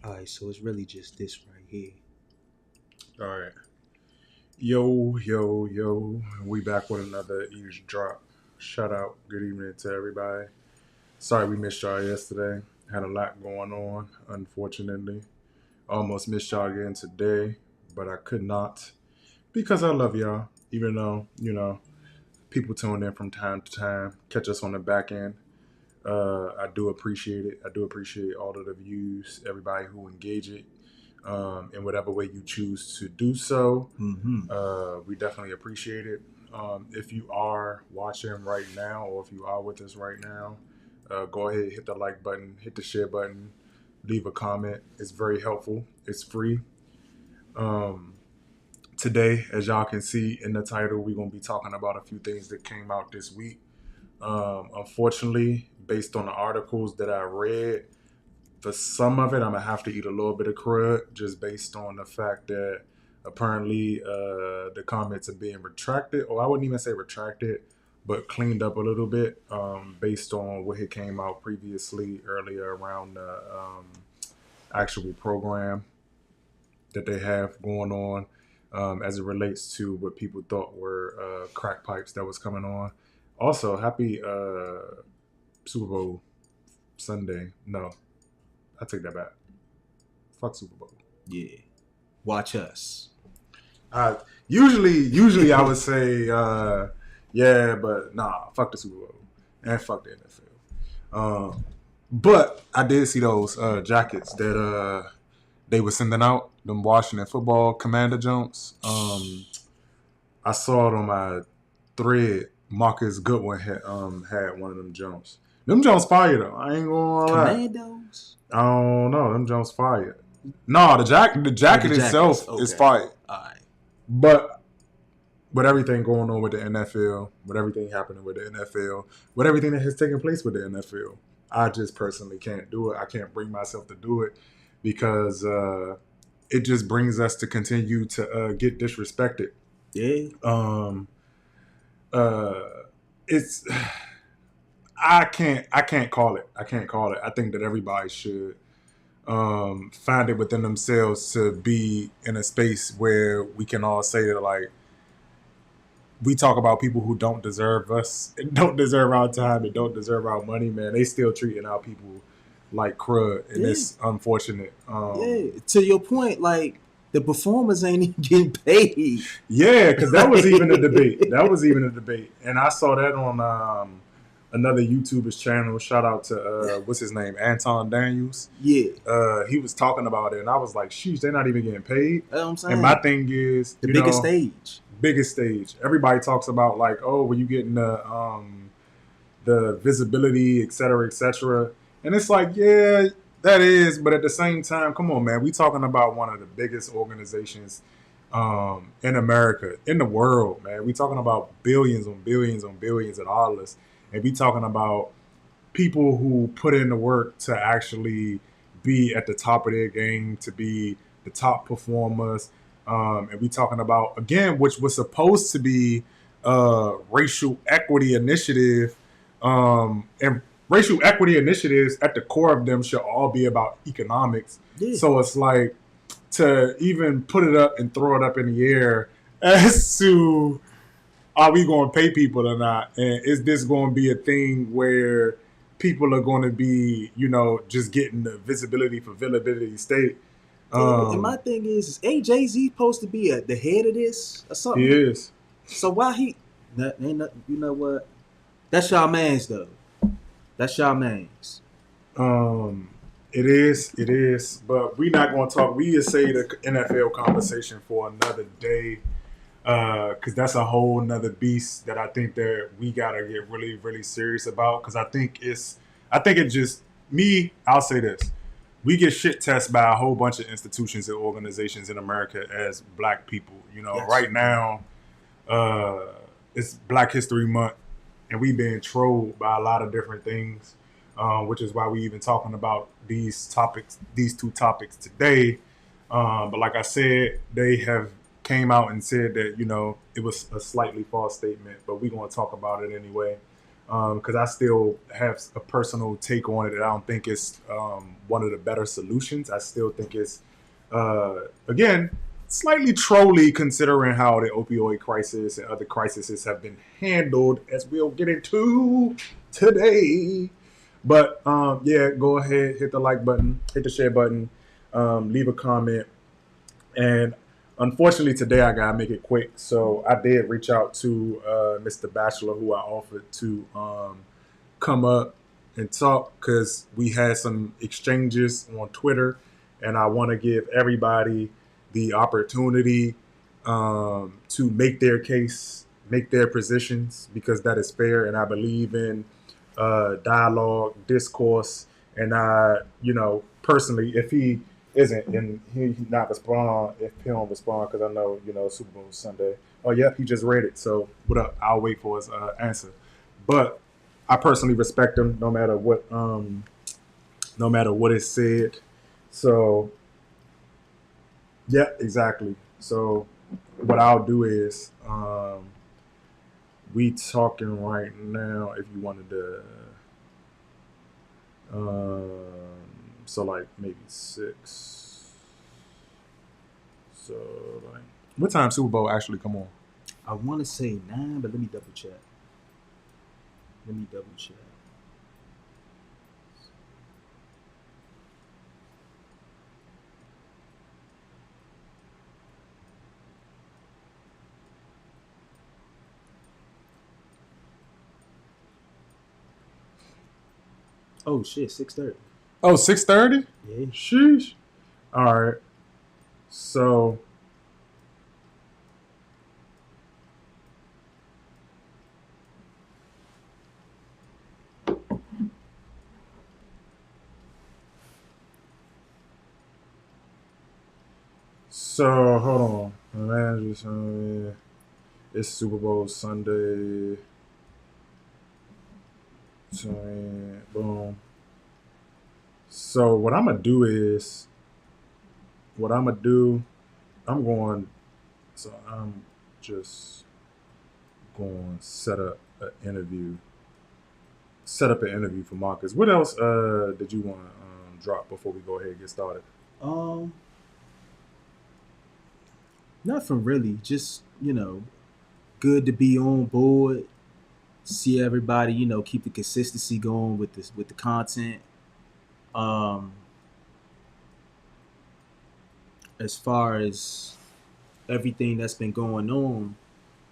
Alright, so it's really just this right here. All right. Yo, yo, yo. We back with another eavesdrop. Shout out. Good evening to everybody. Sorry we missed y'all yesterday. Had a lot going on, unfortunately. Almost missed y'all again today, but I could not because I love y'all. Even though, people tune in from time to time, catch us on the back end. I do appreciate it. I do appreciate all of the views, everybody who engage it in whatever way you choose to do so. We definitely appreciate it. If you are watching right now, or if you are with us right now, go ahead, hit the like button, hit the share button, leave a comment. It's very helpful. It's free. Um, Today, as y'all can see in the title, we're going to be talking about a few things that came out this week. Unfortunately, based on the articles that I read, for some of it, I'm gonna have to eat a little bit of crud just based on the fact that apparently the comments are being retracted, or I wouldn't even say retracted, but cleaned up a little bit based on what had came out previously earlier around the actual program that they have going on as it relates to what people thought were crack pipes that was coming on. Also, happy Super Bowl Sunday. No, I take that back. Fuck Super Bowl. Yeah. Watch us. Usually I would say, yeah, but nah, fuck the Super Bowl and fuck the NFL. But I did see those jackets that they were sending out, them Washington Football Commander jumps. I saw it on my thread. Marcus Goodwin had one of them jumps. Them jumps fire though. I ain't gonna lie. Commandos? I don't know. Them jumps fire. No, the jacket itself is fire. Alright. But with everything going on with the NFL, with everything happening with the NFL, with everything that has taken place with the NFL, I just personally can't do it. I can't bring myself to do it because it just brings us to continue to get disrespected. Yeah. It's I can't call it. I can't call it. I think that everybody should find it within themselves to be in a space where we can all say that, like, we talk about people who don't deserve us, and don't deserve our time, and don't deserve our money, man. They still treating our people like crud, and it's unfortunate. Yeah. To your point, like, the performers ain't even getting paid. Yeah, because that was even a debate. And I saw that on another YouTuber's channel. Shout out to what's his name, Anton Daniels. Yeah. He was talking about it, and I was like, "Sheesh, they're not even getting paid." That's what I'm saying. And my thing is the biggest stage. Biggest stage. Everybody talks about, like, oh, when you getting the visibility, et cetera, et cetera. And it's like, yeah, that is, but at the same time, come on, man, we talking about one of the biggest organizations in America, in the world, man. We talking about billions on billions on billions of dollars, and we talking about people who put in the work to actually be at the top of their game, to be the top performers, and we talking about, again, which was supposed to be racial equity initiative, and racial equity initiatives at the core of them should all be about economics. Yeah. So it's like, to even put it up and throw it up in the air as to, are we going to pay people or not? And is this going to be a thing where people are going to be, just getting the visibility for visibility's sake? And my thing is ain't Jay-Z supposed to be the head of this or something? He is. So why he... you know what? That's y'all mans, though. That's y'all mans. It is. But we not going to talk. We just say the NFL conversation for another day, because that's a whole nother beast that I think that we gotta get really, really serious about. Because I think it just me. I'll say this: we get shit tested by a whole bunch of institutions and organizations in America as Black people. Yes. Right now, it's Black History Month, and we being trolled by a lot of different things, which is why we even talking about these two topics today. But like I said, they have came out and said that, it was a slightly false statement, but we're going to talk about it anyway. because I still have a personal take on it. I don't think it's one of the better solutions. I still think it's, again, slightly trolly considering how the opioid crisis and other crises have been handled, as we'll get into today. But yeah, go ahead, hit the like button, hit the share button, leave a comment. And unfortunately, today I gotta make it quick. So I did reach out to Mr. Bachelor, who I offered to come up and talk because we had some exchanges on Twitter, and I want to give everybody the opportunity to make their case, make their positions, because that is fair, and I believe in dialogue, discourse, and personally, if he isn't and he not respond, if he don't respond, because I know Super Bowl Sunday. Oh yeah, he just read it. So what up? I'll wait for his answer. But I personally respect him no matter what is said. So yeah, exactly. So what I'll do is we talking right now. If you wanted to, so like maybe 6. So like, what time Super Bowl actually come on? I want to say 9, but let me double check. Let me double check. Oh shit, 6:30. Oh, 6:30? Yeah. Sheesh. All right. So hold on. It's Super Bowl Sunday. So boom. So what I'm gonna do is I'm going. So I'm just going to set up an interview for Marcus. What else did you want to drop before we go ahead and get started? Um, Nothing really. Just good to be on board. See everybody, keep the consistency going with the content. Um, as far as everything that's been going on,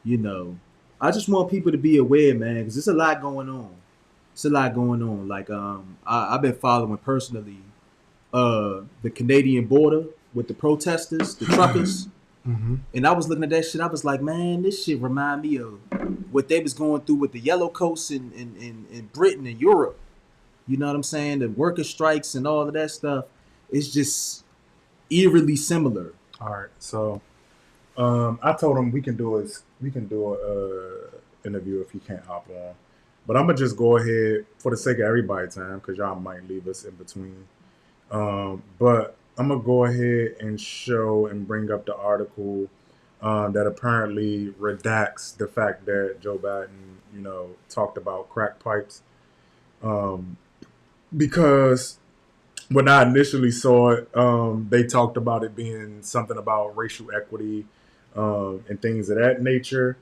you know, I just want people to be aware, man, because there's a lot going on. It's a lot going on. Like I've been following personally the Canadian border with the protesters, the truckers. Mm-hmm. And I was looking at that shit. I was like, man, this shit remind me of what they was going through with the Yellow Coast in Britain and Europe. You know what I'm saying? The worker strikes and all of that stuff. It's just eerily similar. All right. So I told him we can do a interview if he can't hop on. But I'm gonna just go ahead for the sake of everybody's time because y'all might leave us in between. But I'm gonna go ahead and show and bring up the article that apparently redacts the fact that Joe Biden, talked about crack pipes, um, because when I initially saw it, they talked about it being something about racial equity and things of that nature.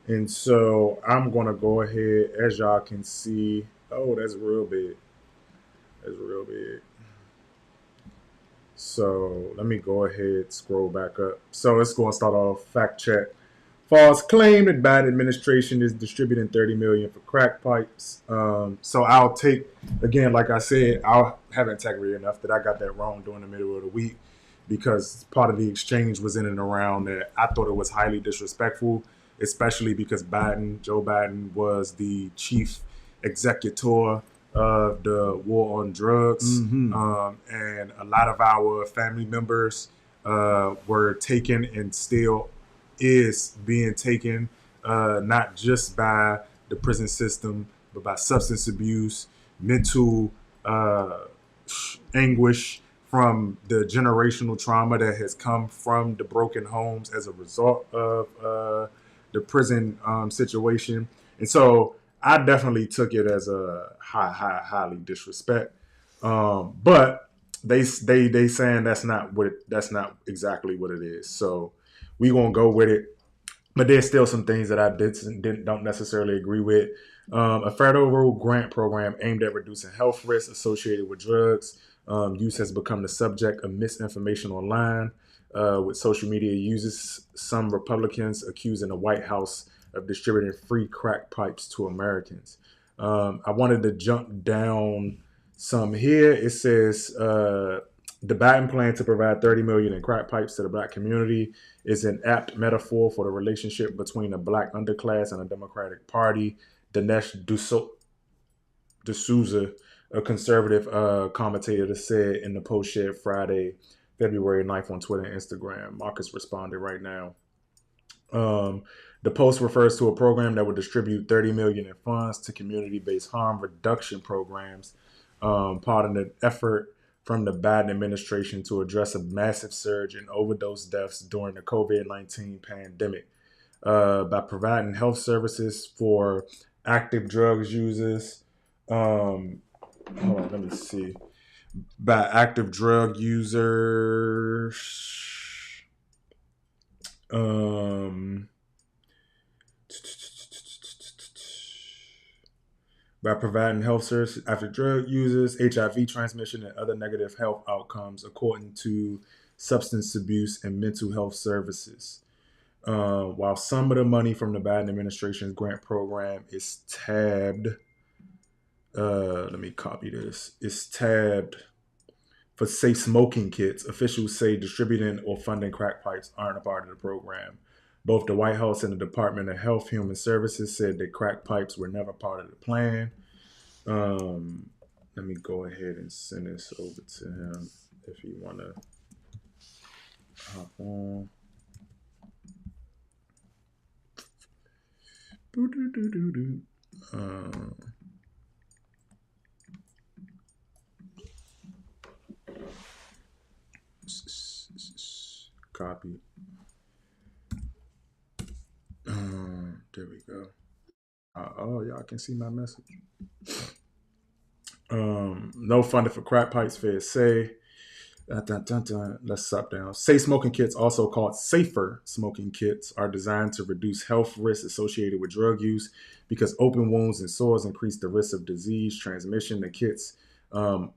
And so I'm gonna go ahead, as y'all can see. Oh, that's real big. That's real big. So let me go ahead, scroll back up. So it's going to start off fact check. False claim that Biden administration is distributing 30 million for crack pipes. So I'll take, again, like I said, I'll have integrity enough that I got that wrong during the middle of the week because part of the exchange was in and around that. I thought it was highly disrespectful, especially because Joe Biden was the chief executor of the war on drugs. Mm-hmm. And a lot of our family members were taken and still is being taken, not just by the prison system, but by substance abuse, mental anguish from the generational trauma that has come from the broken homes as a result of the prison situation. And so I definitely took it as a highly disrespect. But they saying that's not exactly what it is. So we gonna go with it. But there's still some things that I don't necessarily agree with. A federal grant program aimed at reducing health risks associated with drugs use has become the subject of misinformation online. With social media users, some Republicans accusing the White House of distributing free crack pipes to Americans. I wanted to jump down some here. It says the Biden plan to provide 30 million in crack pipes to the black community is an apt metaphor for the relationship between a black underclass and a Democratic Party. Dinesh D'Souza, a conservative commentator, said in the post shared Friday, February 9th on Twitter and Instagram. Marcus responded right now. Um, the post refers to a program that would distribute 30 million in funds to community-based harm reduction programs, part of an effort from the Biden administration to address a massive surge in overdose deaths during the COVID-19 pandemic by providing health services for active drugs users. Hold on, let me see. By active drug users. Um, by providing health services after drug users, HIV transmission, and other negative health outcomes, according to substance abuse and mental health services. While some of the money from the Biden administration's grant program is tabbed, let me copy this. It's tabbed for safe smoking kits. Officials say distributing or funding crack pipes aren't a part of the program. Both the White House and the Department of Health Human Services said that crack pipes were never part of the plan. Let me go ahead and send this over to him if you want to hop on. Copy. There we go. Oh, y'all can see my message. No funding for crack pipes, Fed say. Let's stop down. Safe smoking kits, also called safer smoking kits, are designed to reduce health risks associated with drug use because open wounds and sores increase the risk of disease transmission. The kits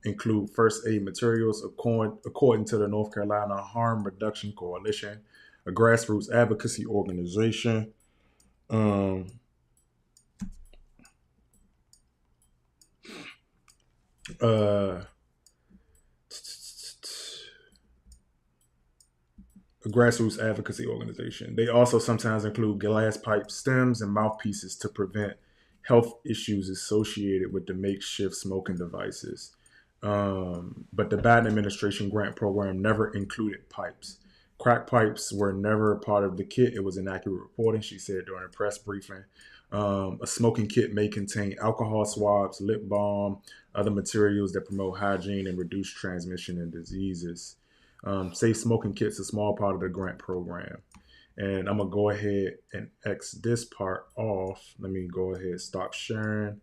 include first aid materials, according to the North Carolina Harm Reduction Coalition, a grassroots advocacy organization. A grassroots advocacy organization. They also sometimes include glass pipe stems and mouthpieces to prevent health issues associated with the makeshift smoking devices. But the Biden administration grant program never included pipes. Crack pipes were never a part of the kit. It was inaccurate reporting, she said during a press briefing. A smoking kit may contain alcohol swabs, lip balm, other materials that promote hygiene and reduce transmission and diseases. Safe smoking kits a small part of the grant program. And I'm going to go ahead and X this part off. Let me go ahead and stop sharing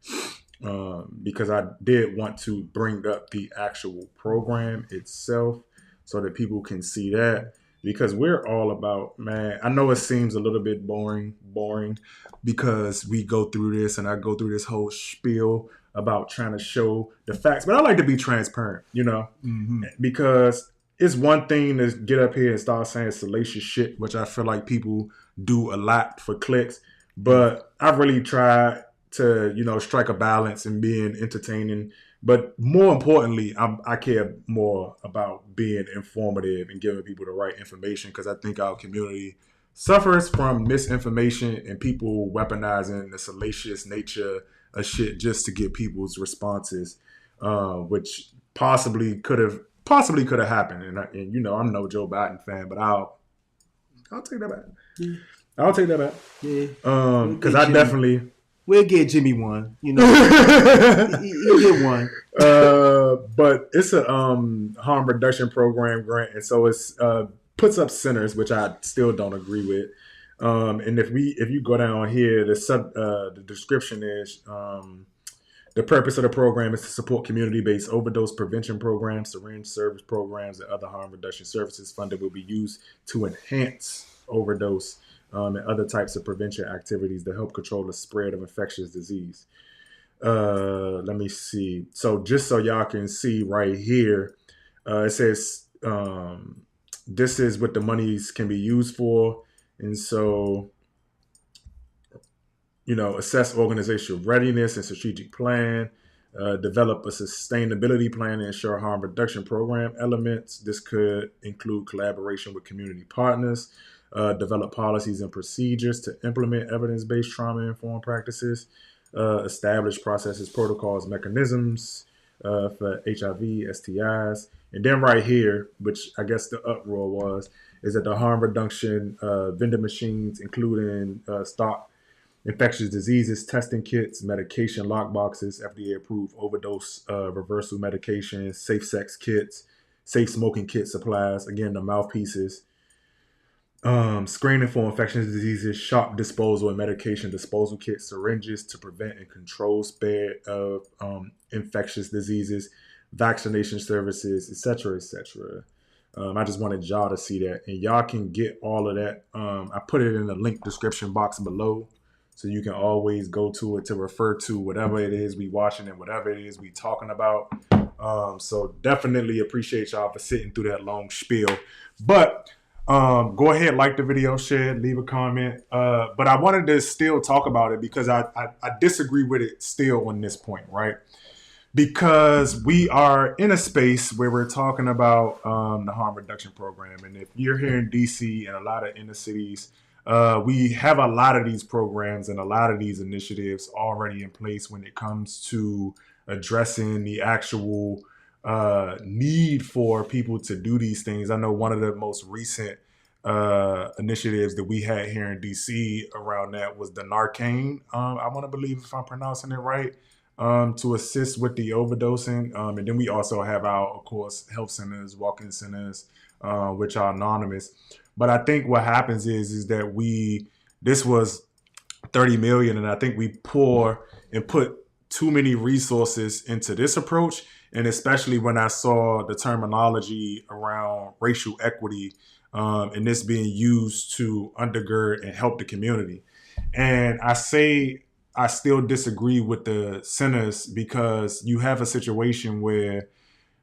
because I did want to bring up the actual program itself so that people can see that. Because we're all about, man, I know it seems a little bit boring because we go through this and I go through this whole spiel about trying to show the facts. But I like to be transparent, because it's one thing to get up here and start saying salacious shit, which I feel like people do a lot for clicks. But I really try to, strike a balance and being entertaining. But more importantly, I care more about being informative and giving people the right information because I think our community suffers from misinformation and people weaponizing the salacious nature of shit just to get people's responses, which possibly could have happened. And I'm no Joe Biden fan, but I'll take that back. Yeah. I'll take that back. Yeah. Because I definitely. We'll get Jimmy one. He'll get one. But it's a harm reduction program grant, and so it's puts up centers, which I still don't agree with. And if you go down here, the description is the purpose of the program is to support community-based overdose prevention programs, syringe service programs, and other harm reduction services. Funding will be used to enhance overdose and other types of prevention activities to help control the spread of infectious disease. Let me see. So just so y'all can see right here, it says this is what the monies can be used for, and so assess organizational readiness and strategic plan, develop a sustainability plan to ensure harm reduction program elements. This could include collaboration with community partners, develop policies and procedures to implement evidence-based trauma-informed practices, establish processes, protocols, mechanisms for HIV, STIs. And then right here, which I guess the uproar was, is that the harm reduction vendor machines, including stock infectious diseases testing kits, medication lockboxes, FDA approved overdose reversal medications, safe sex kits, safe smoking kit supplies, again, the mouthpieces, screening for infectious diseases, shop disposal and medication disposal kits, syringes to prevent and control spread of infectious diseases, vaccination services, etc., etc. I just wanted y'all to see that, and y'all can get all of that. I put it in the link description box below, so you can always go to it to refer to whatever it is we watching and whatever it is we talking about. So definitely appreciate y'all for sitting through that long spiel. But go ahead, like the video, share, leave a comment. But I wanted to still talk about it because I disagree with it still on this point, right? Because we are in a space where we're talking about the harm reduction program. And if you're here in DC and a lot of inner cities, we have a lot of these programs and a lot of these initiatives already in place when it comes to addressing the actual need for people to do these things. I know one of the most recent initiatives that we had here in DC around that was the Narcan. I want to believe if I'm pronouncing it right, to assist with the overdosing. And then we also have our, of course, health centers, walk-in centers, which are anonymous. But I think what happens is that this was 30 million, and I think we pour and put too many resources into this approach. And especially when I saw the terminology around racial equity and this being used to undergird and help the community. And I still disagree with the centers because you have a situation where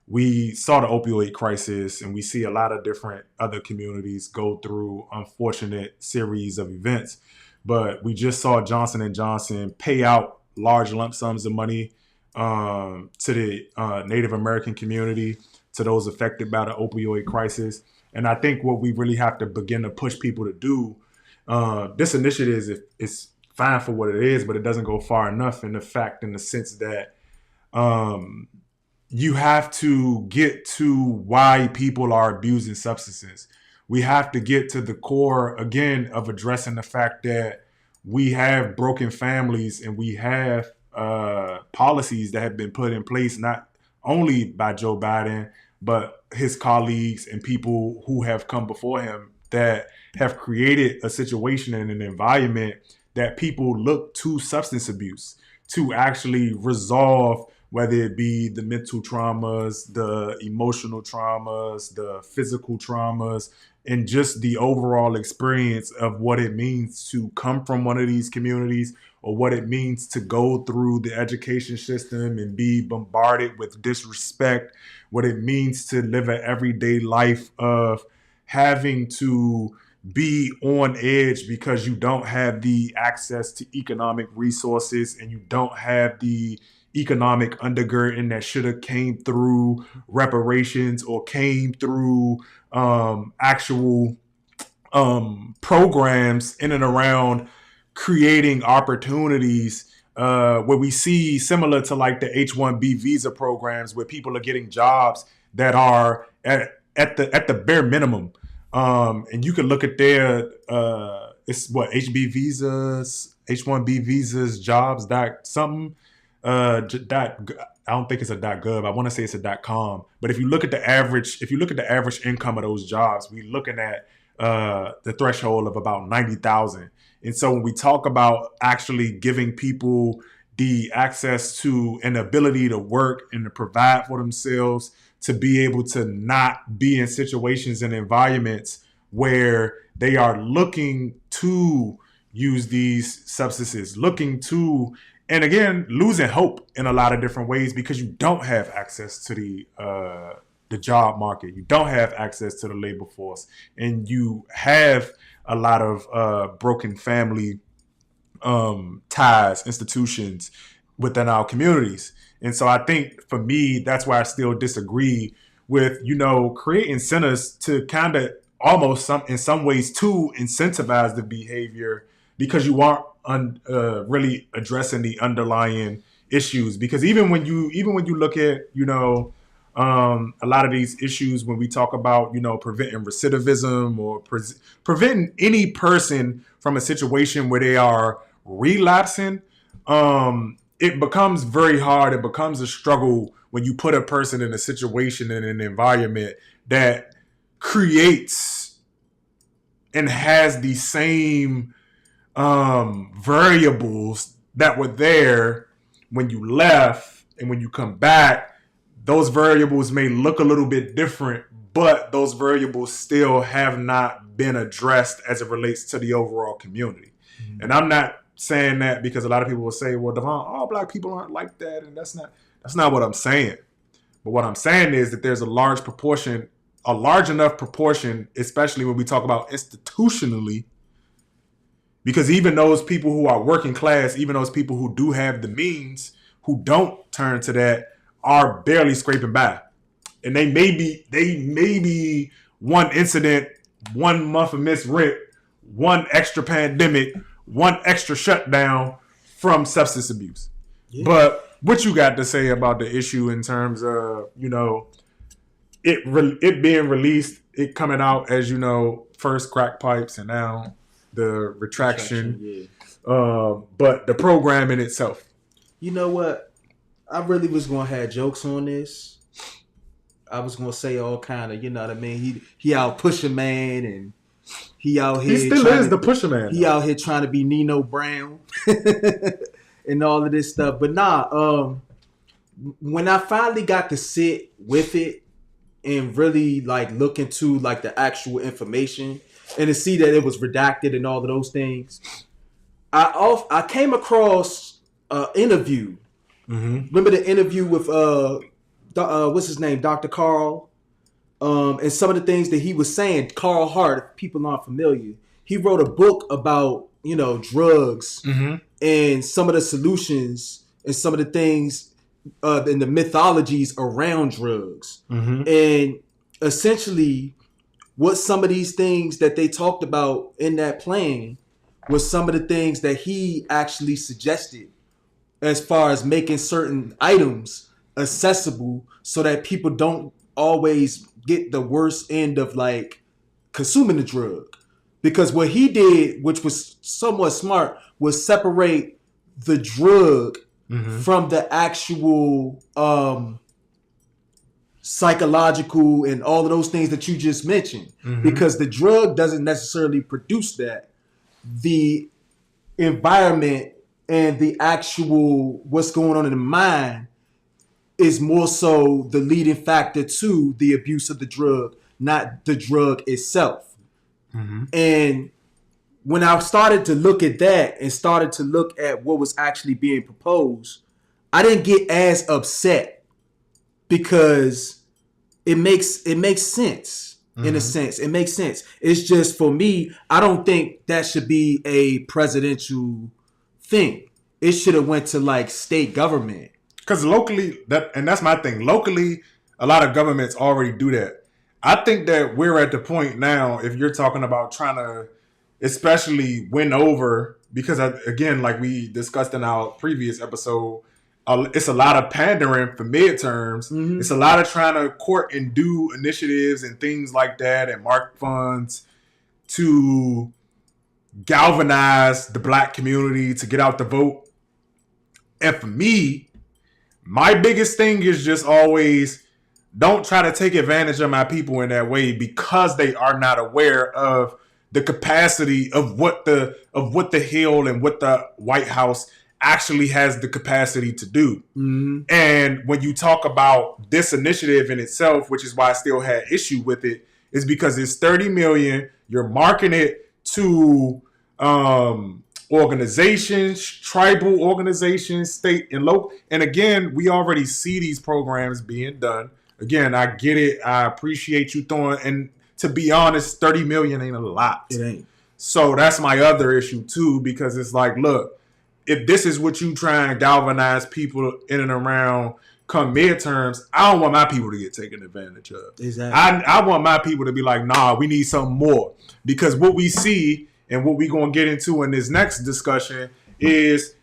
we saw the opioid crisis and we see a lot of different other communities go through unfortunate series of events. But we just saw Johnson & Johnson pay out large lump sums of money to the Native American community, to those affected by the opioid crisis. And I think what we really have to begin to push people to do, this initiative is fine for what it is, but it doesn't go far enough in the sense that you have to get to why people are abusing substances. We have to get to the core, again, of addressing the fact that we have broken families and we have policies that have been put in place, not only by Joe Biden, but his colleagues and people who have come before him that have created a situation and an environment that people look to substance abuse to actually resolve, whether it be the mental traumas, the emotional traumas, the physical traumas, and just the overall experience of what it means to come from one of these communities, or what it means to go through the education system and be bombarded with disrespect, what it means to live an everyday life of having to be on edge because you don't have the access to economic resources and you don't have the economic undergirding that should have came through reparations or came through actual programs in and around creating opportunities where we see similar to like the H-1B visa programs where people are getting jobs that are at the bare minimum. And you can look at their it's what H-1B visas jobs dot something dot. I don't think it's a .gov. I want to say it's a .com. But if you look at the average income of those jobs, we're looking at the threshold of about 90,000. And so when we talk about actually giving people the access to an ability to work and to provide for themselves, to be able to not be in situations and environments where they are looking to use these substances, looking to, and again, losing hope in a lot of different ways because you don't have access to the job market, you don't have access to the labor force, and you have a lot of broken family ties, institutions within our communities. And so I think for me, that's why I still disagree with, creating centers to kind of almost in some ways to incentivize the behavior because you aren't really addressing the underlying issues. Because even when you look at, a lot of these issues when we talk about, preventing recidivism or preventing any person from a situation where they are relapsing, it becomes very hard. It becomes a struggle when you put a person in a situation in an environment that creates and has the same variables that were there when you left, and when you come back, those variables may look a little bit different, but those variables still have not been addressed as it relates to the overall community. Mm-hmm. And I'm not saying that because a lot of people will say, well, Devon, all black people aren't like that. And that's not what I'm saying. But what I'm saying is that there's a large enough proportion, especially when we talk about institutionally, because even those people who are working class, even those people who do have the means, who don't turn to that, are barely scraping by. And they may be one incident, 1 month of missed rent, one extra pandemic, one extra shutdown from substance abuse. Yeah. But what you got to say about the issue in terms of, it being released, it coming out as, first crack pipes and now the retraction. Yeah. But the program in itself. You know what? I really was going to have jokes on this. I was going to say all kind of, you know what I mean? He out pushing man, and he out here. He still is the pusher man. He out here trying to be Nino Brown and all of this stuff. But when I finally got to sit with it and really like look into like the actual information and to see that it was redacted and all of those things, I came across an interview. Mm-hmm. Remember the interview with what's his name, Dr. Carl, and some of the things that he was saying. Carl Hart, if people aren't familiar, he wrote a book about drugs, mm-hmm. and some of the solutions and some of the things and the mythologies around drugs, mm-hmm. and essentially what some of these things that they talked about in that plan was some of the things that he actually suggested as far as making certain items accessible so that people don't always get the worst end of like consuming the drug. Because what he did, which was somewhat smart, was separate the drug, mm-hmm. from the actual psychological and all of those things that you just mentioned. Mm-hmm. Because the drug doesn't necessarily produce that. The environment and the actual what's going on in the mind is more so the leading factor to the abuse of the drug, not the drug itself. Mm-hmm. And when I started to look at that and started to look at what was actually being proposed, I didn't get as upset because it makes sense. Mm-hmm. In a sense, it makes sense. It's just for me, I don't think that should be a presidential thing. It should have went to like state government. Because locally, that's my thing. Locally, a lot of governments already do that. I think that we're at the point now, if you're talking about trying to especially win over, because again, like we discussed in our previous episode, it's a lot of pandering for midterms. Mm-hmm. It's a lot of trying to court and do initiatives and things like that and mark funds to galvanize the black community to get out the vote. And for me, my biggest thing is just always don't try to take advantage of my people in that way because they are not aware of the capacity of what the Hill and what the White House actually has the capacity to do. Mm-hmm. And when you talk about this initiative in itself, which is why I still had issue with it, is because it's 30 million. You're marketing it to organizations, tribal organizations, state and local. And again, we already see these programs being done. Again, I get it. I appreciate you throwing. And to be honest, 30 million ain't a lot. It ain't. So that's my other issue too, because it's like, look, if this is what you try and galvanize people in and around come midterms, I don't want my people to get taken advantage of. Exactly. I want my people to be like, nah, we need something more. Because what we see and what we're going to get into in this next discussion is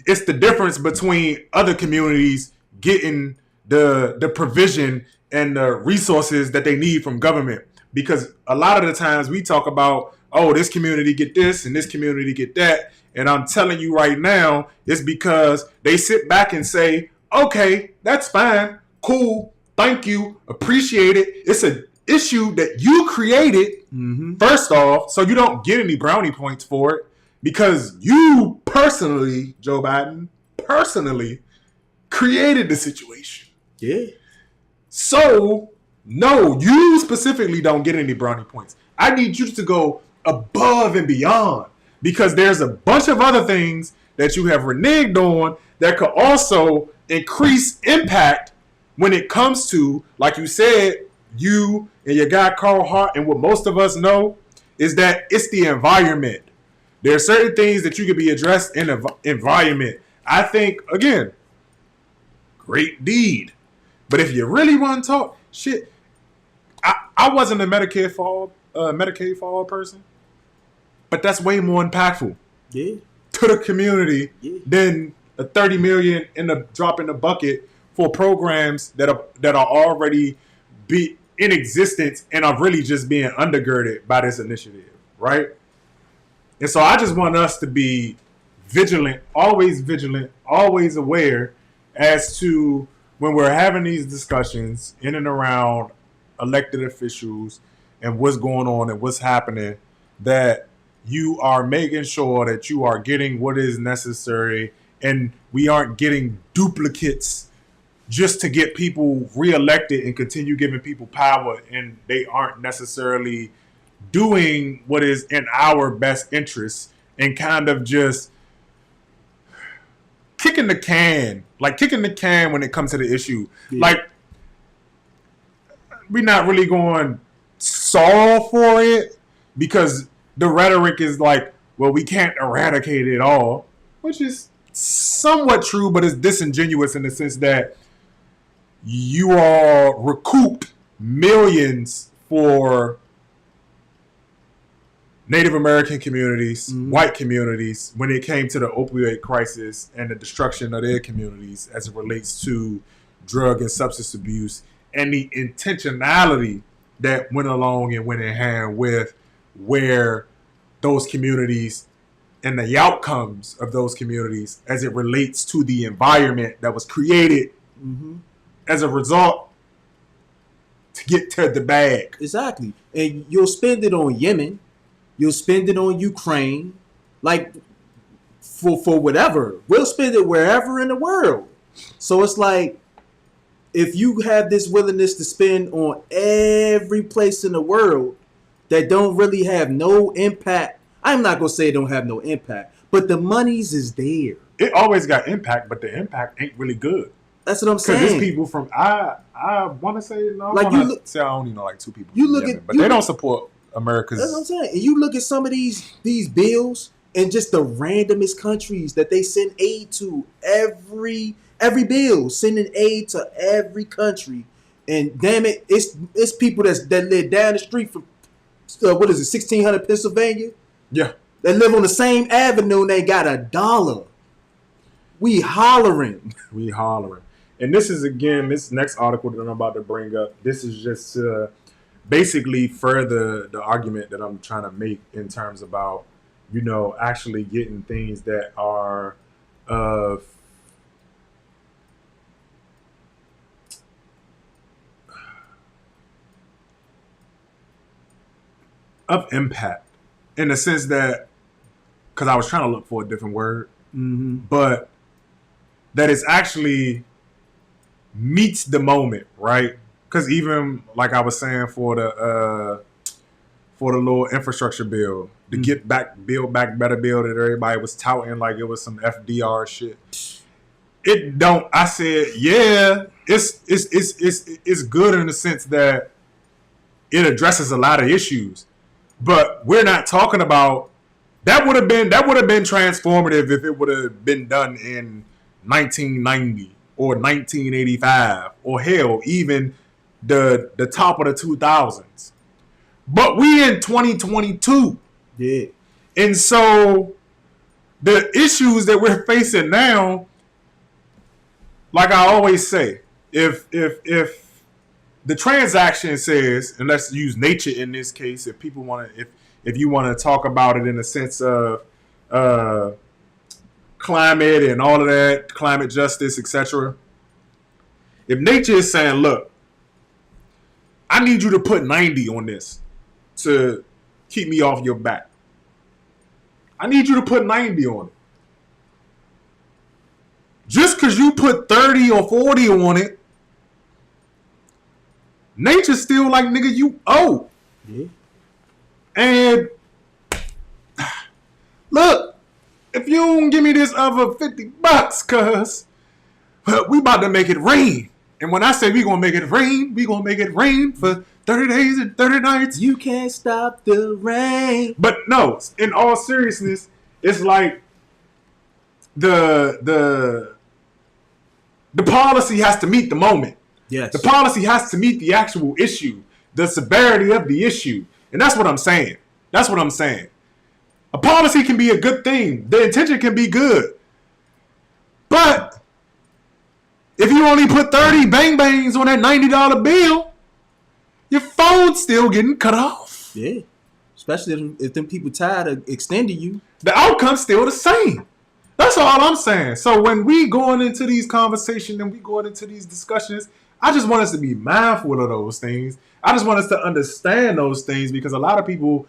it's the difference between other communities getting the provision and the resources that they need from government. Because a lot of the times we talk about, oh, this community get this and this community get that. And I'm telling you right now, it's because they sit back and say, okay, that's fine, cool, thank you, appreciate it. It's an issue that you created, first off, so you don't get any brownie points for it because you personally, Joe Biden, personally created the situation. Yeah. So, no, you specifically don't get any brownie points. I need you to go above and beyond because there's a bunch of other things that you have reneged on that could also increase impact when it comes to, like you said, you and your guy Carl Hart, and what most of us know is that it's the environment. There are certain things that you could be addressed in the environment. I think, again, great deed. But if you really want to talk shit, I wasn't a Medicaid for all person, but that's way more impactful to the community than a 30 million in the drop in the bucket for programs that are already be in existence and are really just being undergirded by this initiative, right? And so I just want us to be vigilant, always aware as to when we're having these discussions in and around elected officials and what's going on and what's happening, that you are making sure that you are getting what is necessary and we aren't getting duplicates just to get people reelected and continue giving people power, and they aren't necessarily doing what is in our best interest and kind of just kicking the can when it comes to the issue. Yeah. Like, we're not really going solve for it because the rhetoric is like, well, we can't eradicate it all, which is somewhat true, but it's disingenuous in the sense that you all recouped millions for Native American communities, white communities, when it came to the opioid crisis and the destruction of their communities as it relates to drug and substance abuse and the intentionality that went along and went in hand with where those communities and the outcomes of those communities as it relates to the environment that was created as a result to get to the bag. Exactly. And you'll spend it on Yemen. You'll spend it on Ukraine. Like, for whatever. We'll spend it wherever in the world. So it's like, if you have this willingness to spend on every place in the world that don't really have no impact, I'm not going to say it don't have no impact, but the monies is there. It always got impact, but the impact ain't really good. That's what I'm saying. Because there's people from, I want to say, no, like I say I only know like two people. You look Yemen, but they don't support America's. That's what I'm saying. And you look at some of these bills and just the randomest countries that they send aid to. Every bill sending aid to every country, and damn it, it's people that live down the street from 1600 Pennsylvania. Yeah, that live on the same avenue and they got $1. We hollering. And this is, again, this next article that I'm about to bring up, this is just basically further the argument that I'm trying to make in terms about, actually getting things that are of of impact in the sense that, because I was trying to look for a different word, but that it's actually meets the moment, right? Because even like I was saying for the little infrastructure bill, the Get Back, Build Back Better bill that everybody was touting like it was some FDR shit. It don't. I said, yeah, it's good in the sense that it addresses a lot of issues, but we're not talking about that would have been transformative if it would have been done in 1990 or 1985 or hell even the top of the 2000s. But we in 2022. Yeah. And so the issues that we're facing now, like I always say, if the transaction says, and let's use nature in this case, if people want to, if you want to talk about it in the sense of climate and all of that, climate justice, etc. If nature is saying, look, I need you to put 90 on this to keep me off your back. I need you to put 90 on it. Just because you put 30 or 40 on it, nature's still like, nigga, you owe. Yeah. And look, if you don't give me this other $50, cuz we about to make it rain. And when I say we gonna make it rain for 30 days and 30 nights. You can't stop the rain. But no, in all seriousness, it's like the policy has to meet the moment. Yes. The policy has to meet the actual issue, the severity of the issue. And that's what I'm saying. A policy can be a good thing. The intention can be good. But if you only put 30 bang bangs on that $90 bill, your phone's still getting cut off. Yeah. Especially if them people tired of extending you. The outcome's still the same. That's all I'm saying. So when we going into these conversations and we going into these discussions, I just want us to be mindful of those things. I just want us to understand those things because a lot of people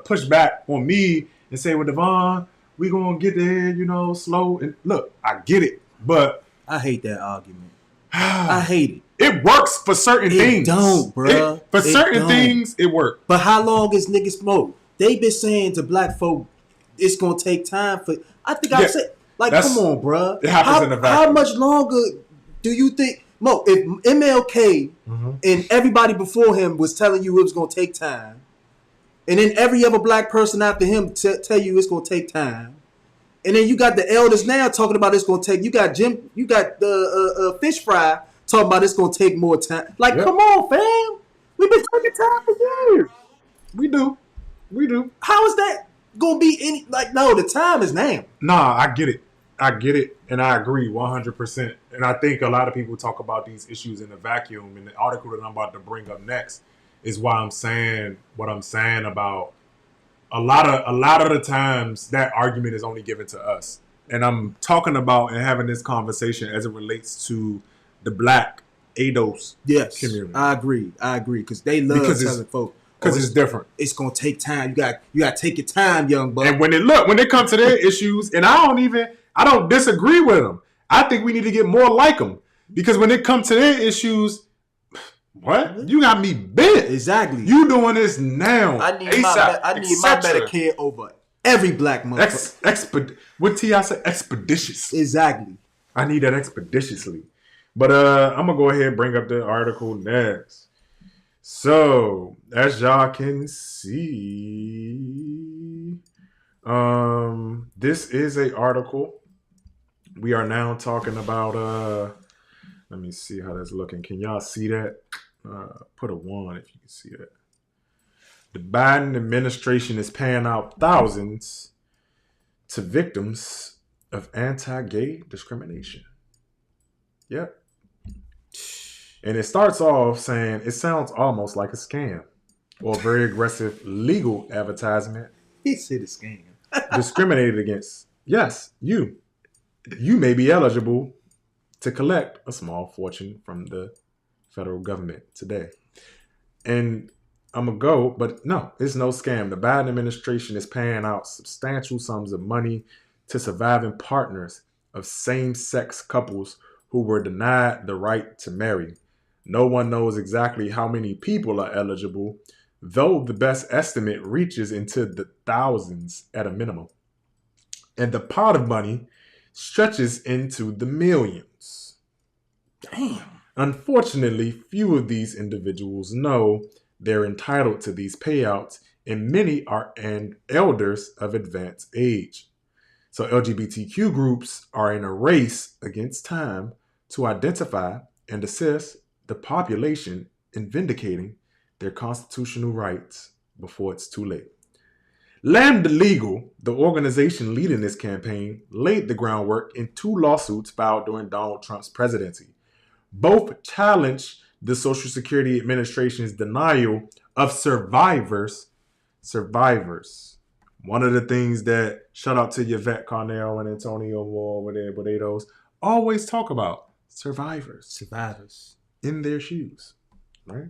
push back on me and say, well, Devon, we going to get there, slow. And look, I get it, but I hate that argument. I hate it. It works for certain things. It don't, bruh. For certain things, it works. But how long is niggas smoke? They been saying to black folk, it's going to take time for... I think I've said... Like, come on, bruh. It happens in a vacuum. How much longer do you think... Mo, if MLK and everybody before him was telling you it was going to take time, and then every other black person after him tell you it's going to take time, and then you got the elders now talking about it's going to take... You got the Fish Fry talking about it's going to take more time. Like, come on, fam. We've been taking time for years. We do. How is that going to be any... Like, no, the time is now. Nah, I get it. And I agree 100%. And I think a lot of people talk about these issues in a vacuum. And the article that I'm about to bring up next is why I'm saying what I'm saying about a lot of the times that argument is only given to us. And I'm talking about and having this conversation as it relates to the black ADOS community. I agree. Because they love telling folks. Because it's different. It's gonna take time. You got to take your time, young buck. And when it comes to their issues, and I don't disagree with them. I think we need to get more like them because when it comes to their issues, what you got me bent. Exactly. You doing this now? I need my better care over every black motherfucker. What T.I. said? Expeditious. Exactly. I need that expeditiously. But I'm gonna go ahead and bring up the article next. So, as y'all can see, this is an article. We are now talking about, let me see how that's looking. Can y'all see that? Put a 1 if you can see that. The Biden administration is paying out thousands to victims of anti-gay discrimination. Yep. And it starts off saying, it sounds almost like a scam or a very aggressive legal advertisement. He said a scam. Discriminated against. Yes, you may be eligible to collect a small fortune from the federal government today. And I'm going to go, but no, it's no scam. The Biden administration is paying out substantial sums of money to surviving partners of same sex couples who were denied the right to marry. No one knows exactly how many people are eligible, though the best estimate reaches into the thousands at a minimum. And the pot of money stretches into the millions. Damn. Unfortunately, few of these individuals know they're entitled to these payouts, and many are elders of advanced age. So LGBTQ groups are in a race against time to identify and assist the population in vindicating their constitutional rights before it's too late. Lambda Legal, the organization leading this campaign, laid the groundwork in two lawsuits filed during Donald Trump's presidency. Both challenged the Social Security Administration's denial of survivors. One of the things that, shout out to Yvette Carnell and Antonio Moore over there, Bodetos, always talk about survivors in their shoes, right?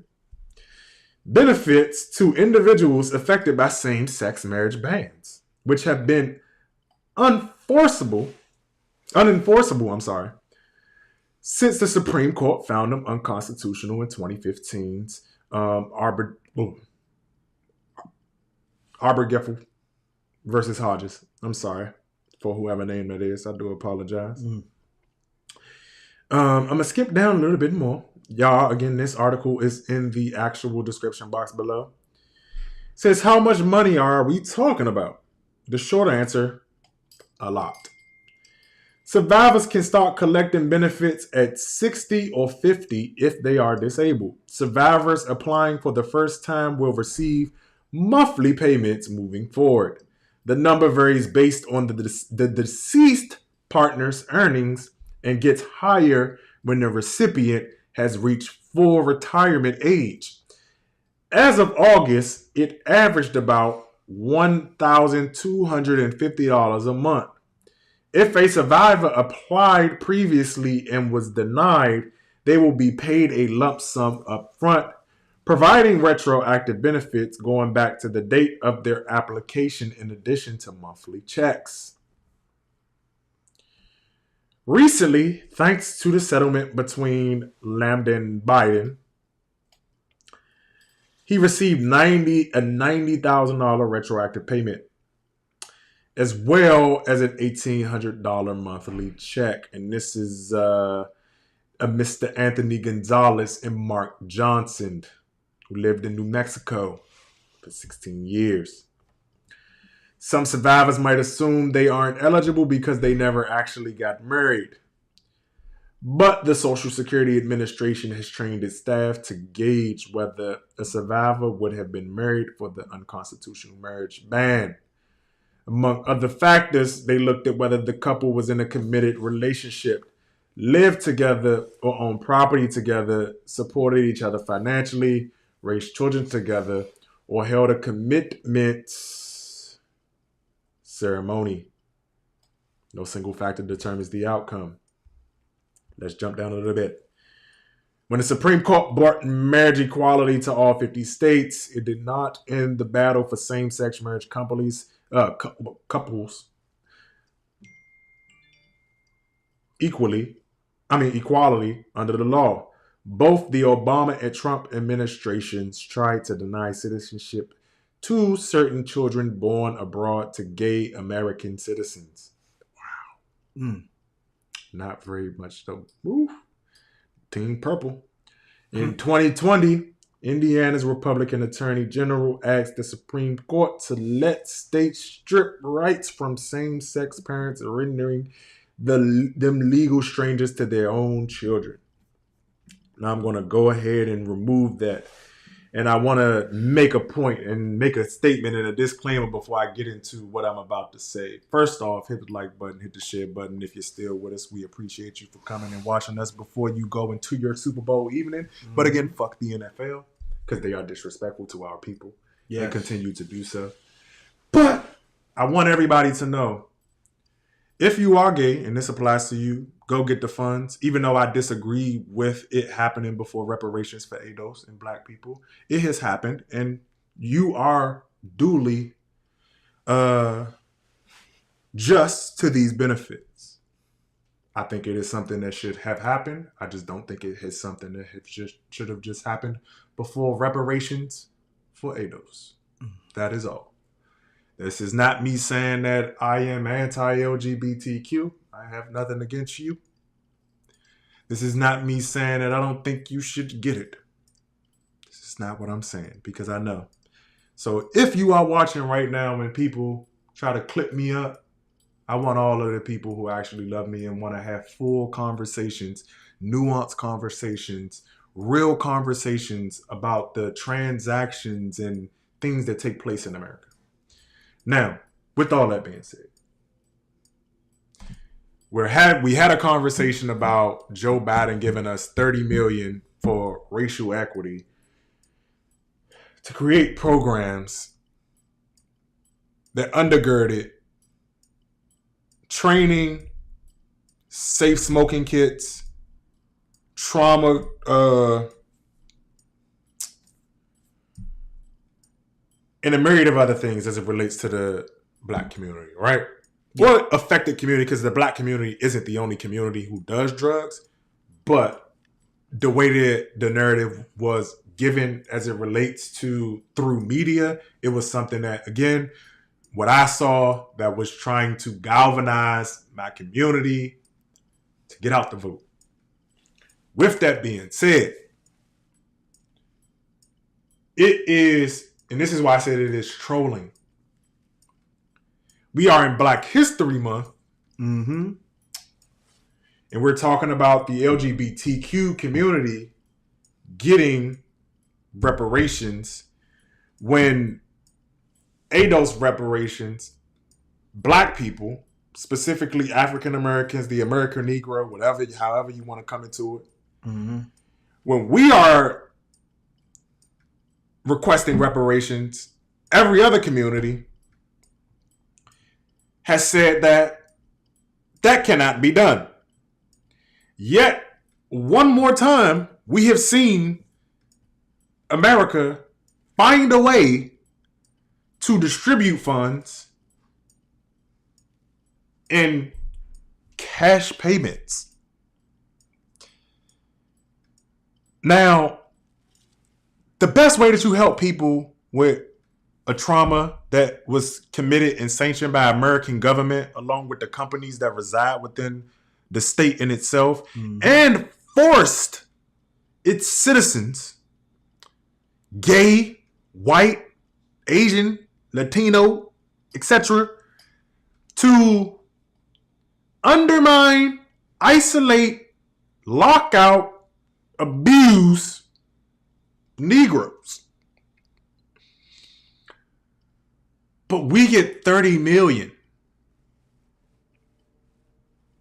Benefits to individuals affected by same-sex marriage bans, which have been unenforceable, since the Supreme Court found them unconstitutional in 2015's Arbor versus Hodges. I'm sorry for whoever name that is. I do apologize. I'm going to skip down a little bit more. Y'all, again, this article is in the actual description box below. It says, how much money are we talking about? The short answer, a lot. Survivors can start collecting benefits at 60 or 50 if they are disabled. Survivors applying for the first time will receive monthly payments moving forward. The number varies based on the deceased partner's earnings and gets higher when the recipient has reached full retirement age. As of August, it averaged about $1,250 a month. If a survivor applied previously and was denied, they will be paid a lump sum up front, providing retroactive benefits going back to the date of their application in addition to monthly checks. Recently, thanks to the settlement between Lambda and Biden, he received a $90,000 retroactive payment, as well as an $1,800 monthly check. And this is a Mr. Anthony Gonzalez and Mark Johnson, who lived in New Mexico for 16 years. Some survivors might assume they aren't eligible because they never actually got married. But the Social Security Administration has trained its staff to gauge whether a survivor would have been married for the unconstitutional marriage ban. Among other factors, they looked at whether the couple was in a committed relationship, lived together or owned property together, supported each other financially, raised children together, or held a commitment ceremony. No single factor determines the outcome. Let's jump down a little bit. When the Supreme Court brought marriage equality to all 50 states, it did not end the battle for same-sex marriage couples equality under the law. Both the Obama and Trump administrations tried to deny citizenship to certain children born abroad to gay American citizens. Wow. Not very much though. Woo. Team Purple. In 2020, Indiana's Republican Attorney General asked the Supreme Court to let states strip rights from same-sex parents, rendering them legal strangers to their own children. Now I'm going to go ahead and remove that. And I want to make a point and make a statement and a disclaimer before I get into what I'm about to say. First off, hit the like button, hit the share button. If you're still with us, we appreciate you for coming and watching us before you go into your Super Bowl evening. But again, fuck the NFL because they are disrespectful to our people. Yes. And continue to do so. But I want everybody to know, if you are gay and this applies to you, go get the funds, even though I disagree with it happening before reparations for ADOS and black people. It has happened, and you are duly just to these benefits. I think it is something that should have happened. I just don't think it is something that should have just happened before reparations for ADOS. That is all. This is not me saying that I am anti-LGBTQ. I have nothing against you. This is not me saying that I don't think you should get it. This is not what I'm saying, because I know. So if you are watching right now and people try to clip me up, I want all of the people who actually love me and want to have full conversations, nuanced conversations, real conversations about the transactions and things that take place in America. Now, with all that being said, we had a conversation about Joe Biden giving us $30 million for racial equity to create programs that undergirded training, safe smoking kits, trauma, and a myriad of other things as it relates to the black community, right? Yeah. Well, affected community, because the black community isn't the only community who does drugs, but the way that the narrative was given as it relates to through media, it was something that, again, what I saw that was trying to galvanize my community to get out the vote. With that being said, it is, and this is why I said it is trolling. We are in Black History Month. Mm-hmm. And we're talking about the LGBTQ community getting reparations when ADOS reparations, black people, specifically African Americans, the American Negro, whatever, however you want to come into it. Mm-hmm. When we are requesting reparations, every other community has said that that cannot be done. Yet, one more time, we have seen America find a way to distribute funds in cash payments. Now, the best way that you help people with a trauma that was committed and sanctioned by American government, along with the companies that reside within the state in itself, and forced its citizens, gay, white, Asian, Latino, etc., to undermine, isolate, lock out, abuse Negroes. But we get 30 million.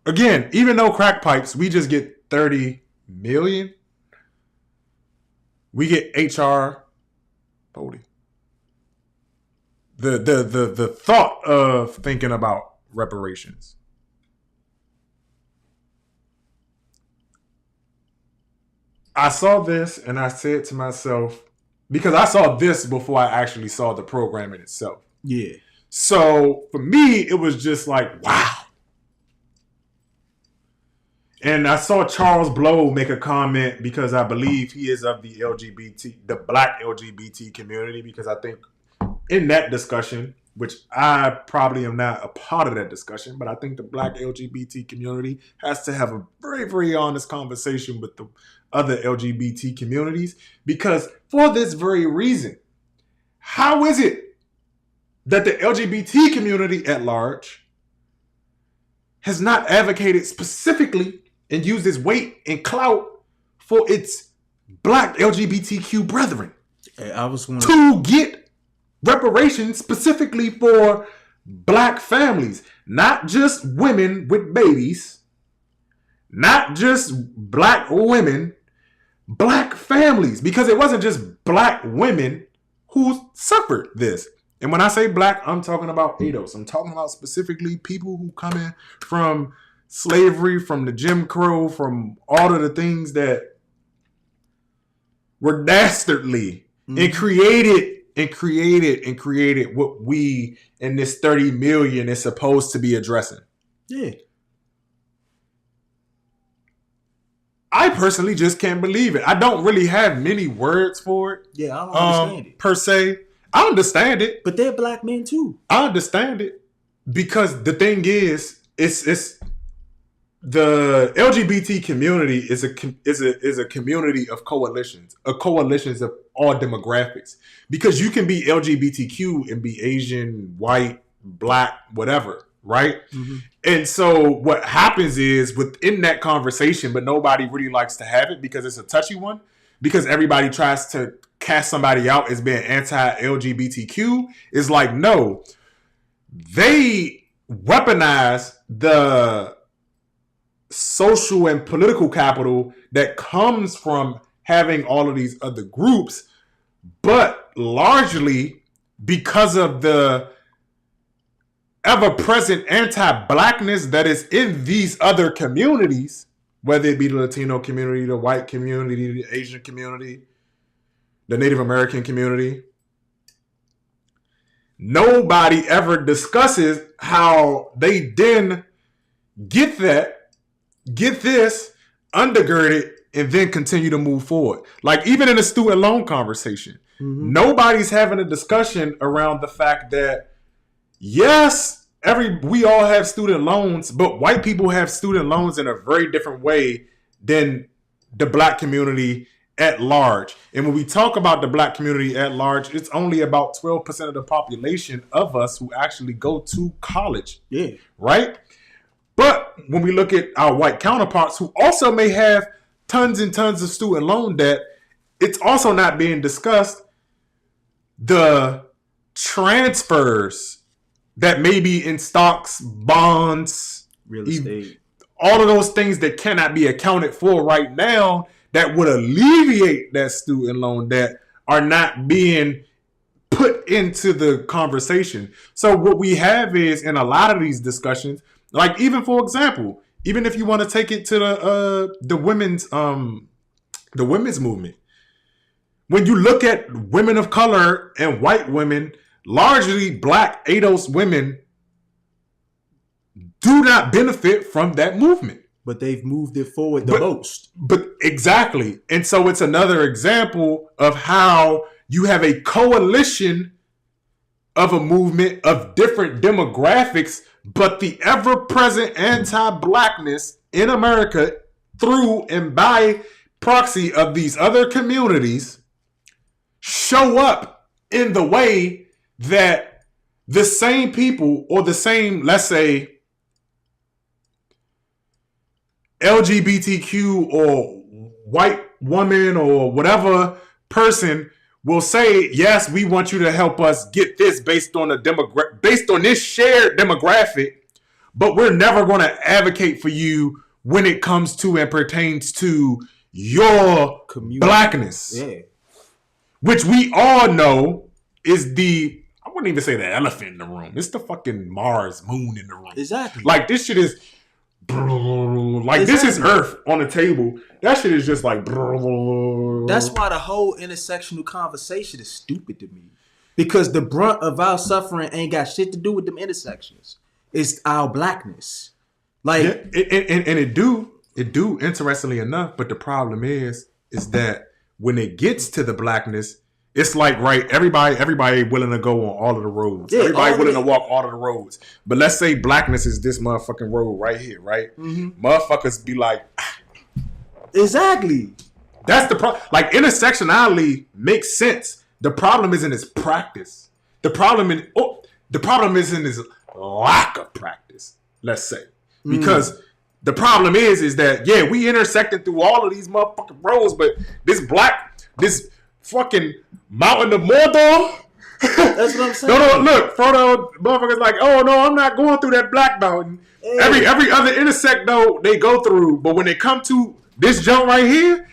Again, even though crack pipes, we just get 30 million. We get HR 40. The thought of thinking about reparations. I saw this and I said to myself, because I saw this before I actually saw the program in itself. Yeah. So for me, it was just like, wow. And I saw Charles Blow make a comment, because I believe he is of the black LGBT community, because I think in that discussion, which I probably am not a part of that discussion, but I think the black LGBT community has to have a very, very honest conversation with the other LGBT communities, because for this very reason, how is it that the LGBT community at large has not advocated specifically and used its weight and clout for its black LGBTQ brethren to get reparations specifically for black families, not just women with babies, not just black women, black families, because it wasn't just black women who suffered this. And when I say black, I'm talking about ADOS. I'm talking about specifically people who come in from slavery, from the Jim Crow, from all of the things that were dastardly and created what we in this 30 million is supposed to be addressing. Yeah. I personally just can't believe it. I don't really have many words for it. Yeah, I don't understand it. Per se. I understand it. But they're black men too. I understand it. Because the thing is, it's the LGBT community is a community of coalitions of all demographics. Because you can be LGBTQ and be Asian, white, black, whatever, right? Mm-hmm. And so what happens is within that conversation, but nobody really likes to have it because it's a touchy one, because everybody tries to cast somebody out as being anti-LGBTQ, is like, no, they weaponize the social and political capital that comes from having all of these other groups, but largely because of the ever-present anti-blackness that is in these other communities, whether it be the Latino community, the white community, the Asian community, the Native American community. Nobody ever discusses how they then get this, undergird it, and then continue to move forward. Like even in the student loan conversation, nobody's having a discussion around the fact that yes, we all have student loans, but white people have student loans in a very different way than the black community at large. And when we talk about the black community at large, it's only about 12% of the population of us who actually go to college. Yeah. Right? But when we look at our white counterparts who also may have tons and tons of student loan debt, it's also not being discussed the transfers that may be in stocks, bonds, real estate, all of those things that cannot be accounted for right now that would alleviate that student loan debt are not being put into the conversation. So what we have is in a lot of these discussions, like even for example, even if you want to take it to the women's movement, when you look at women of color and white women, largely black ADOS women do not benefit from that movement. But they've moved it forward the most. But exactly. And so it's another example of how you have a coalition of a movement of different demographics, but the ever-present anti-blackness in America through and by proxy of these other communities show up in the way that the same people or the same, let's say, LGBTQ or white woman or whatever person will say, yes, we want you to help us get this based on based on this shared demographic, but we're never going to advocate for you when it comes to and pertains to your community. Blackness. Yeah. Which we all know is I wouldn't even say the elephant in the room. It's the fucking Mars moon in the room. Exactly. Like this shit is like this is Earth on the table. That shit is just like. That's why the whole intersectional conversation is stupid to me, because the brunt of our suffering ain't got shit to do with them intersections. It's our blackness. Like, yeah, and it do. Interestingly enough, but the problem is that when it gets to the blackness, it's like, right, everybody willing to go on all of the roads. Yeah, everybody willing to walk all of the roads. But let's say blackness is this motherfucking road right here, right? Mm-hmm. Motherfuckers be like... Exactly. That's the problem. Like, intersectionality makes sense. The problem is in its practice. The problem is in its lack of practice, let's say. Because the problem is that, yeah, we intersecting through all of these motherfucking roads, but this fucking Mountain of Mordor. That's what I'm saying. No, look, Frodo, motherfuckers like, oh no, I'm not going through that black mountain. Hey. Every other intersect though they go through, but when they come to this jump right here,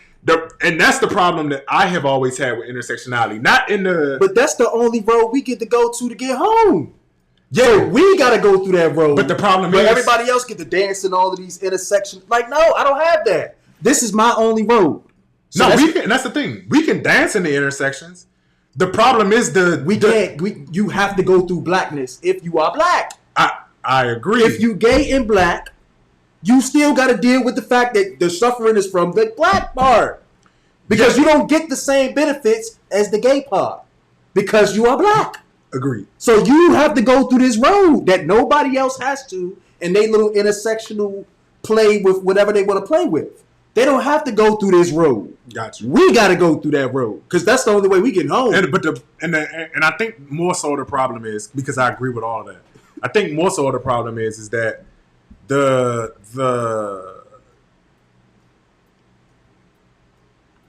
and that's the problem that I have always had with intersectionality. Not in the, but that's the only road we get to go to get home. So Yeah, we got to go through that road. but the problem but is everybody else get to dance in all of these intersections. Like, no, I don't have that. This is my only road. So no, we can. That's the thing. We can dance in the intersections. The problem is we can't. You have to go through blackness if you are black. I agree. If you gay and black, you still got to deal with the fact that the suffering is from the black part. Because you don't get the same benefits as the gay part. Because you are black. Agreed. So you have to go through this road that nobody else has to, and they little intersectional play with whatever they want to play with. They don't have to go through this road. Gotcha. We got to go through that road because that's the only way we get home. And I think more so the problem is, because I agree with all of that. I think more so the problem is that the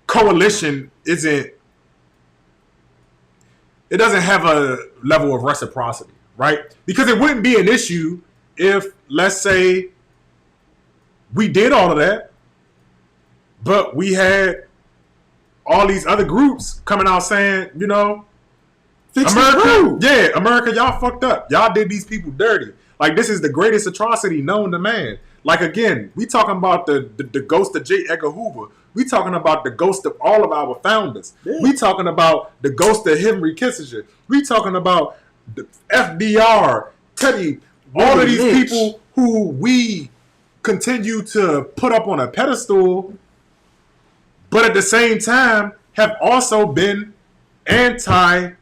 coalition isn't. It doesn't have a level of reciprocity, right? Because it wouldn't be an issue if, let's say, we did all of that, but we had all these other groups coming out saying, you know, Fix America, y'all fucked up. Y'all did these people dirty. Like, this is the greatest atrocity known to man. Like, again, we talking about the ghost of J. Edgar Hoover. We talking about the ghost of all of our founders. Yeah. We talking about the ghost of Henry Kissinger. We talking about the FDR, Teddy, all of these people who we continue to put up on a pedestal, but at the same time have also been anti-ADOS,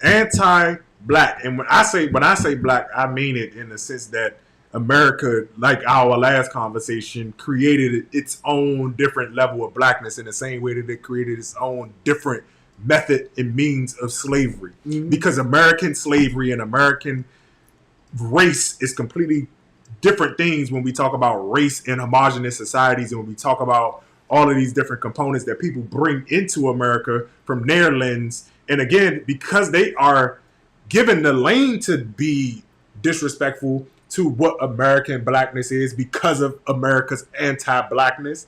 anti-black. And when I say black, I mean it in the sense that America, like our last conversation, created its own different level of blackness in the same way that it created its own different method and means of slavery. Mm-hmm. Because American slavery and American race is completely different things when we talk about race in homogenous societies, and when we talk about all of these different components that people bring into America from their lens. And again, because they are given the lane to be disrespectful to what American blackness is because of America's anti-blackness,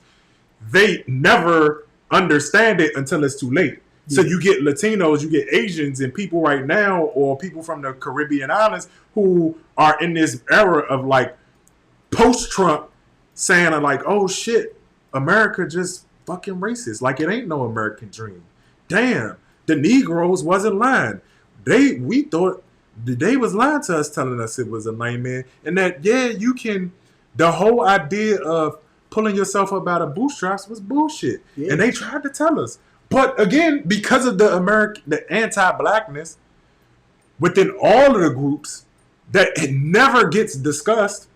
they never understand it until it's too late. Yeah. So you get Latinos, you get Asians, and people right now, or people from the Caribbean islands who are in this era of like post-Trump saying like, oh shit, America just fucking racist. Like, it ain't no American dream. Damn, the Negroes wasn't lying. We thought they was lying to us, telling us it was a nightmare. And that, yeah, you can, the whole idea of pulling yourself up out of bootstraps was bullshit. Yeah. And they tried to tell us. But again, because of the anti-blackness within all of the groups, that it never gets discussed,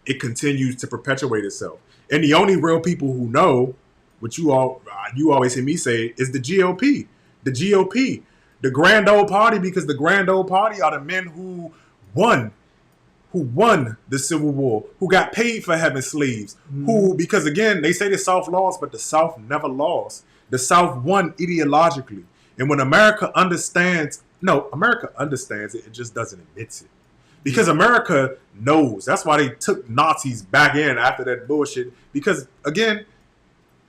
it continues to perpetuate itself. And the only real people who know, what you always hear me say, is the GOP. The GOP. The Grand Old Party, because the Grand Old Party are the men who won the Civil War, who got paid for having slaves, who, because again, they say the South lost, but the South never lost. The South won ideologically. And when America understands it, it just doesn't admit it. Because America knows. That's why they took Nazis back in after that bullshit. Because, again,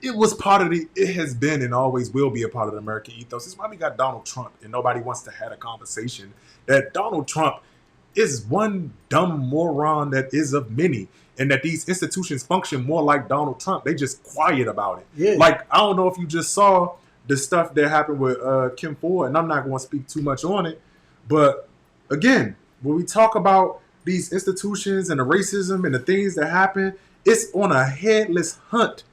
it has been and always will be a part of the American ethos. That's why we got Donald Trump, and nobody wants to have a conversation that Donald Trump is one dumb moron that is of many, and that these institutions function more like Donald Trump. They just quiet about it. Yeah. Like, I don't know if you just saw the stuff that happened with Kim Ford, and I'm not going to speak too much on it, but again, when we talk about these institutions and the racism and the things that happen, it's on a headless hunt.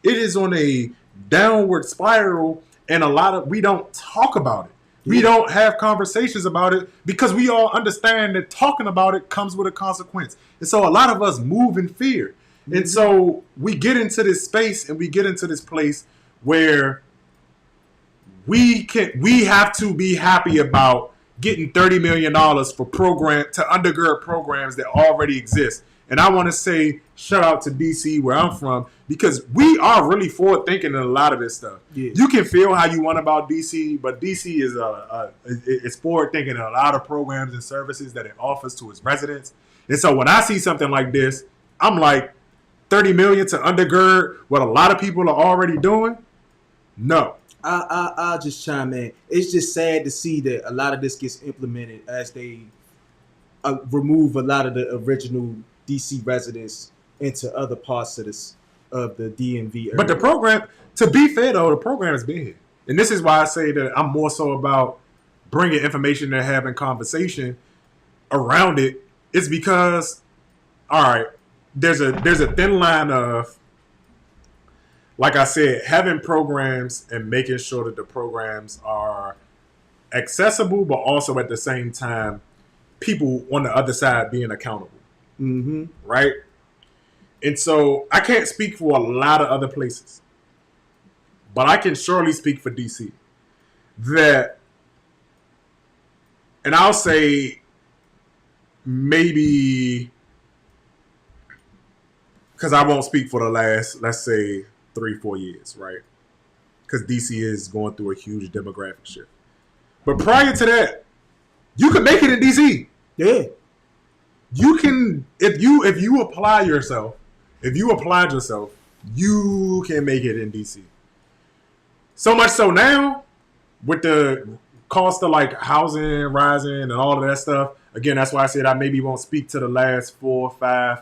It is on a downward spiral, and we don't talk about it. We don't have conversations about it because we all understand that talking about it comes with a consequence. And so a lot of us move in fear. Mm-hmm. And so we get into this space and we get into this place where we have to be happy about getting $30 million for to undergird programs that already exist. And I want to say shout out to DC, where I'm from, because we are really forward thinking in a lot of this stuff. Yeah. You can feel how you want about DC, but DC is forward thinking in a lot of programs and services that it offers to its residents. And so when I see something like this, I'm like, $30 million to undergird what a lot of people are already doing? No. I'll just chime in. It's just sad to see that a lot of this gets implemented as they remove a lot of the original DC residents into other parts of this of the DMV But the area. program, to be fair though, the program has been here, and this is why I say that I'm more so about bringing information and having conversation around it. It's because, all right, there's a thin line of, like I said, having programs and making sure that the programs are accessible, but also at the same time, people on the other side being accountable, Mm-hmm. right? And so I can't speak for a lot of other places, but I can surely speak for DC. That, and I'll say maybe, because I won't speak for the last, let's say, 3-4 years, right? Because DC is going through a huge demographic shift. But prior to that, you could make it in DC. Yeah. You can, if you apply yourself, if you applied yourself, you can make it in DC. So much so now, with the cost of like housing rising and all of that stuff. Again, that's why I said I maybe won't speak to the last 4, 5,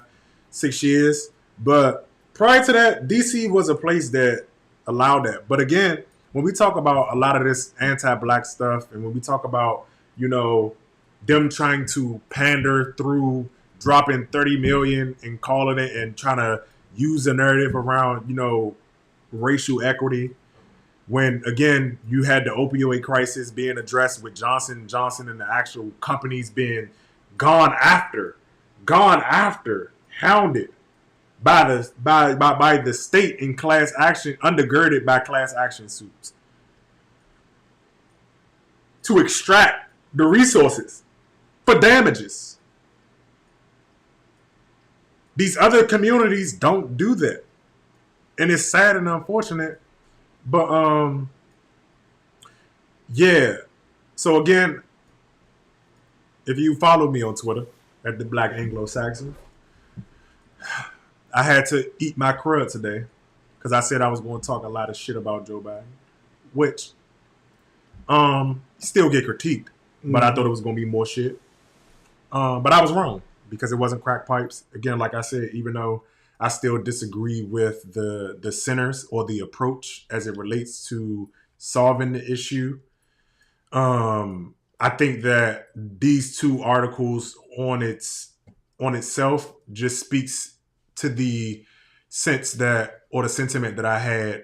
6 years. But prior to that, DC was a place that allowed that. But again, when we talk about a lot of this anti-black stuff, and when we talk about, them trying to pander through dropping 30 million and calling it and trying to use the narrative around, racial equity, when again you had the opioid crisis being addressed with Johnson and Johnson and the actual companies being gone after, hounded by the state in class action, undergirded by class action suits to extract the resources for damages. These other communities don't do that, and it's sad and unfortunate. But yeah. So again, if you follow me on Twitter at the Black Anglo-Saxon, I had to eat my crud today because I said I was going to talk a lot of shit about Joe Biden, which still get critiqued, but I thought it was going to be more shit. But I was wrong because it wasn't crack pipes. Again, like I said, even though I still disagree with the centers or the approach as it relates to solving the issue. I think that these two articles on itself just speaks to the sense that, or the sentiment that I had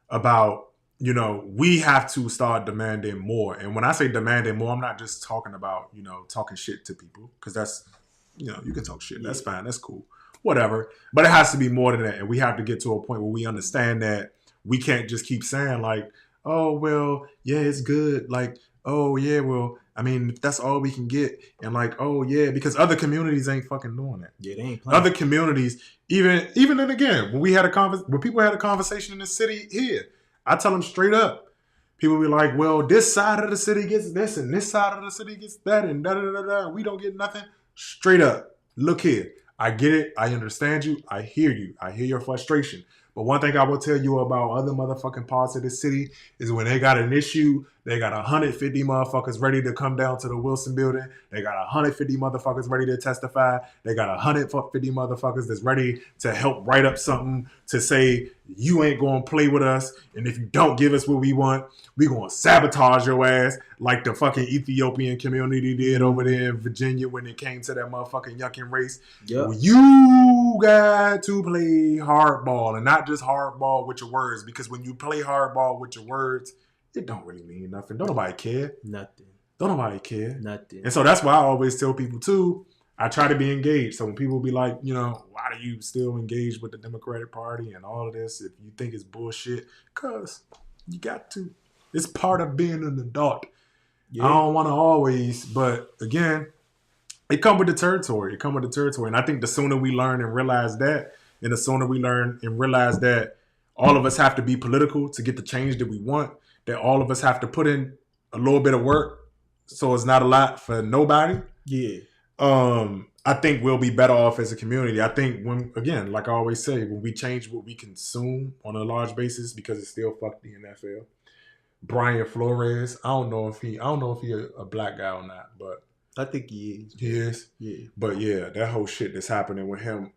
about, we have to start demanding more. And when I say demanding more, I'm not just talking about, talking shit to people, because that's, you can talk shit. That's fine. That's cool. Whatever. But it has to be more than that. And we have to get to a point where we understand that we can't just keep saying like, oh, well, yeah, it's good. Like, oh, yeah, well, I mean, if that's all we can get. And like, oh, yeah, because other communities ain't fucking doing that. Yeah, they ain't playing. Other communities, even then again, when people had a conversation in the city here, I tell them straight up. People be like, well, this side of the city gets this and this side of the city gets that and da-da-da-da. We don't get nothing. Straight up. Look here. I get it. I understand you. I hear you. I hear your frustration. But one thing I will tell you about other motherfucking parts of the city is when they got an issue, they got 150 motherfuckers ready to come down to the Wilson building. They got 150 motherfuckers ready to testify. They got 150 motherfuckers that's ready to help write up something to say, you ain't going to play with us. And if you don't give us what we want, we going to sabotage your ass like the fucking Ethiopian community did over there in Virginia when it came to that motherfucking yucking race. Yep. Well, you got to play hardball, and not just hardball with your words, because when you play hardball with your words, it don't really mean nothing. Don't nobody care. Nothing. Don't nobody care. Nothing. And so that's why I always tell people too, I try to be engaged. So when people be like, why do you still engage with the Democratic Party and all of this if you think it's bullshit? Because you got to. It's part of being an adult. Yeah. I don't want to always, but again, it come with the territory. And I think the sooner we learn and realize that, and the sooner we learn and realize that all of us have to be political to get the change that we want, that all of us have to put in a little bit of work, so it's not a lot for nobody. Yeah. I think we'll be better off as a community. I think when, again, like I always say, when we change what we consume on a large basis, because it's still fuck the NFL, Brian Flores. I don't know if he a black guy or not, but I think he is. he is. Yeah. But yeah, that whole shit that's happening with him,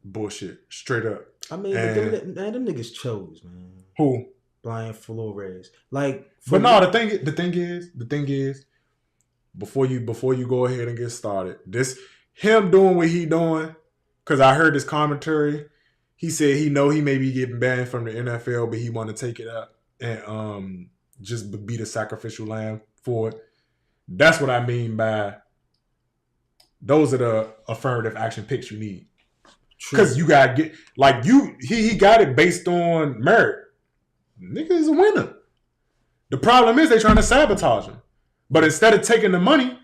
bullshit, straight up. I mean, but them niggas chose, man. Who? Brian Flores. Like, but no, the thing is, before you go ahead and get started, this him doing what he doing, because I heard this commentary. He said he may be getting banned from the NFL, but he want to take it up and just be the sacrificial lamb for it. That's what I mean by those are the affirmative action picks you need. Because you gotta get like he got it based on merit. Nigga is a winner. The problem is they trying to sabotage him. But instead of taking the money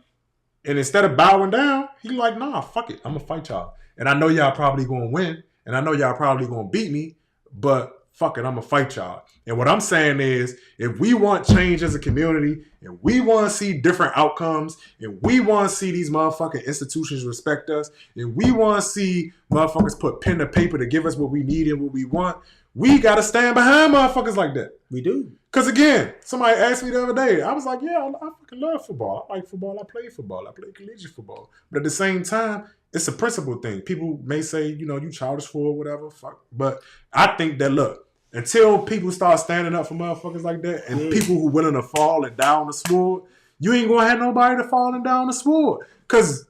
and instead of bowing down, he like, nah, fuck it. I'm gonna fight y'all. And I know y'all probably gonna win. And I know y'all probably gonna beat me, but fuck it, I'm gonna fight y'all. And what I'm saying is, if we want change as a community, and we want to see different outcomes, and we want to see these motherfucking institutions respect us, and we want to see motherfuckers put pen to paper to give us what we need and what we want, we gotta stand behind motherfuckers like that. We do. Because again, somebody asked me the other day, I was like, yeah, I fucking love football. I like football. I play football. I play collegiate football. But at the same time, it's a principle thing. People may say, you childish for it, whatever. Fuck. But I think that, look, until people start standing up for motherfuckers like that and people who willing to fall and die on the sword, you ain't going to have nobody to fall and die on the sword. Because,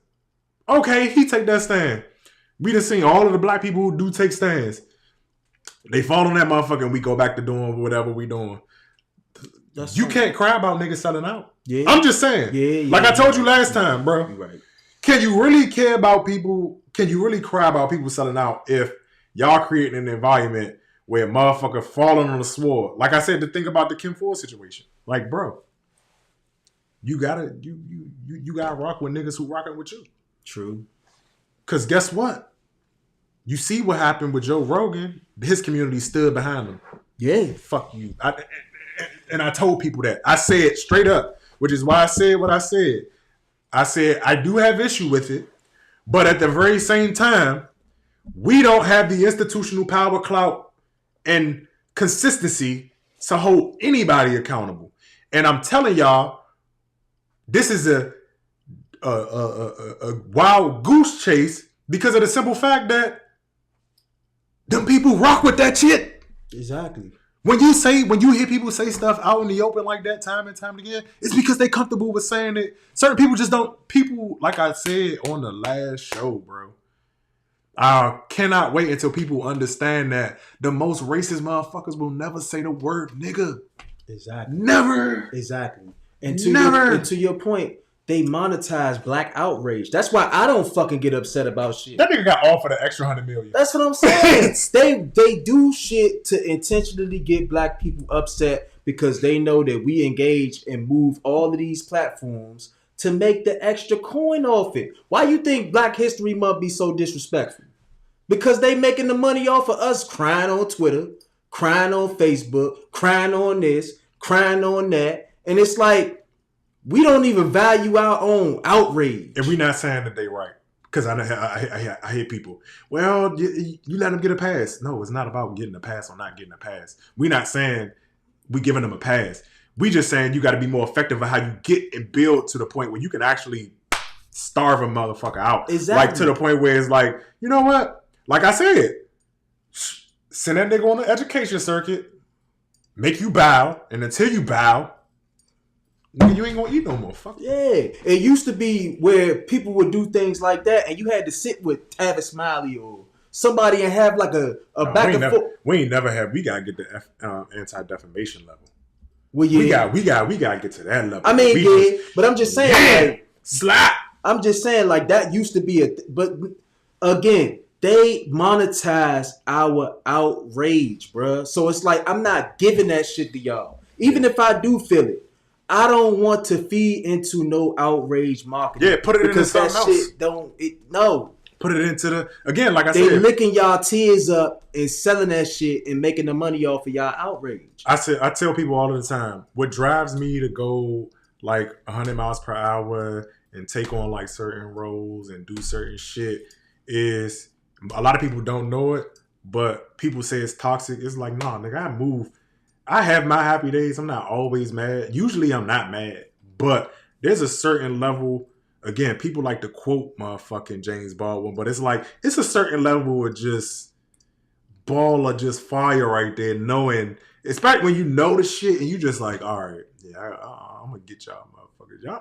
okay, he take that stand. We done seen all of the black people who do take stands. They fall on that motherfucker and we go back to doing whatever we doing. You can't cry about niggas selling out. Yeah. I'm just saying. Yeah, like I told you last time, bro. Right. Can you really care about people? Can you really cry about people selling out if y'all creating an environment where a motherfucker falling on the sword? Like I said, to think about the Kim Ford situation. Like, bro, you gotta rock with niggas who rocking with you. True. Cause guess what? You see what happened with Joe Rogan. His community stood behind him. Yeah. Fuck you. And I told people that. I said straight up, which is why I said what I said. I said, I do have issue with it, but at the very same time, we don't have the institutional power, clout, and consistency to hold anybody accountable. And I'm telling y'all, this is a wild goose chase because of the simple fact that them people rock with that shit. Exactly. When you hear people say stuff out in the open like that time and time again, it's because they comfortable with saying it. Certain people just don't. People, like I said on the last show, bro, I cannot wait until people understand that the most racist motherfuckers will never say the word nigga. Exactly. Never. Exactly. And to your point, they monetize black outrage. That's why I don't fucking get upset about shit. That nigga got offered an extra $100 million. That's what I'm saying. they do shit to intentionally get black people upset because they know that we engage and move all of these platforms to make the extra coin off it. Why you think Black History Month be so disrespectful? Because they making the money off of us crying on Twitter, crying on Facebook, crying on this, crying on that. And it's like, we don't even value our own outrage. And we not saying that they right. Because I hear people, well, you let them get a pass. No, it's not about getting a pass or not getting a pass. We not saying we giving them a pass. We just saying you got to be more effective at how you get and build to the point where you can actually starve a motherfucker out. Exactly. Like to the point where it's like, you know what? Like I said, send that nigga on the education circuit, make you bow, and until you bow, nigga, you ain't gonna eat no more. Fuck. Yeah. It used to be where people would do things like that and you had to sit with Tavis Smiley or somebody and have like a back and forth. We ain't never have. We gotta get the anti-defamation level. Well, yeah. We gotta get to that level. I mean, but I'm just saying, like, slap. I'm just saying, like, that used to be but again, they monetize our outrage, bruh. So it's like, I'm not giving that shit to y'all. Even if I do feel it. I don't want to feed into no outrage marketing. Yeah, put it into something else. No. Put it into again, like I said. They licking y'all tears up and selling that shit and making the money off of y'all outrage. I tell people all the time, what drives me to go like 100 miles per hour and take on like certain roles and do certain shit is, a lot of people don't know it, but people say it's toxic. It's like, nah, nigga, I move I have my happy days. I'm not always mad. Usually I'm not mad, but there's a certain level. Again, people like to quote motherfucking James Baldwin, but it's like it's a certain level of just ball of just fire right there, knowing, especially when you know the shit and you just like, all right, yeah, I'm gonna get y'all motherfuckers. Y'all,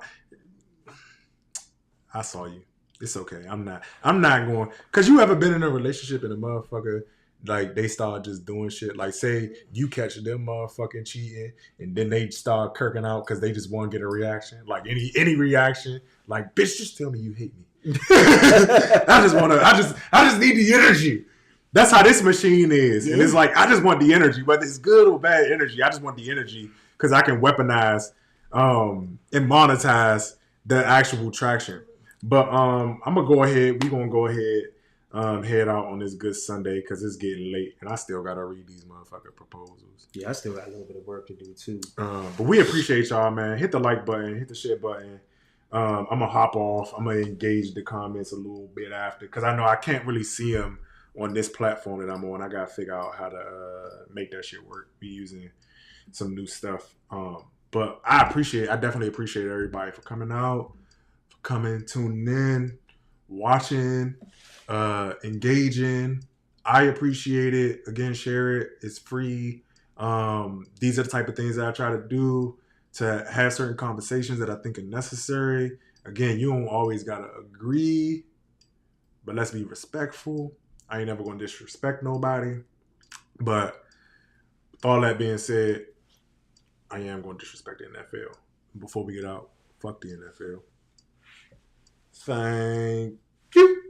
I saw you. It's okay. I'm not. I'm not going. Cause you ever been in a relationship and a motherfucker like they start just doing shit. Like say you catch them motherfucking cheating and then they start kirking out because they just want to get a reaction. Like any reaction. Like bitch, just tell me you hate me. I just want to. I just need the energy. That's how this machine is, and it's like I just want the energy, whether it's good or bad energy. I just want the energy because I can weaponize and monetize the actual traction. But I'm gonna go ahead. We're gonna go ahead, head out on this good Sunday because it's getting late, and I still gotta read these motherfucking proposals. Yeah, I still got a little bit of work to do too. But we appreciate y'all, man. Hit the like button, hit the share button. I'm gonna hop off. I'm gonna engage the comments a little bit after because I know I can't really see them on this platform that I'm on. I gotta figure out how to make that shit work. Be using some new stuff. But I definitely appreciate everybody for coming out, for coming, tuning in, watching, engaging. I appreciate it. Again, share it. It's free. These are the type of things that I try to do to have certain conversations that I think are necessary. Again, you don't always gotta agree, but let's be respectful. I ain't never gonna disrespect nobody. But with all that being said, I am going to disrespect the NFL. Before we get out, fuck the NFL. Thank you.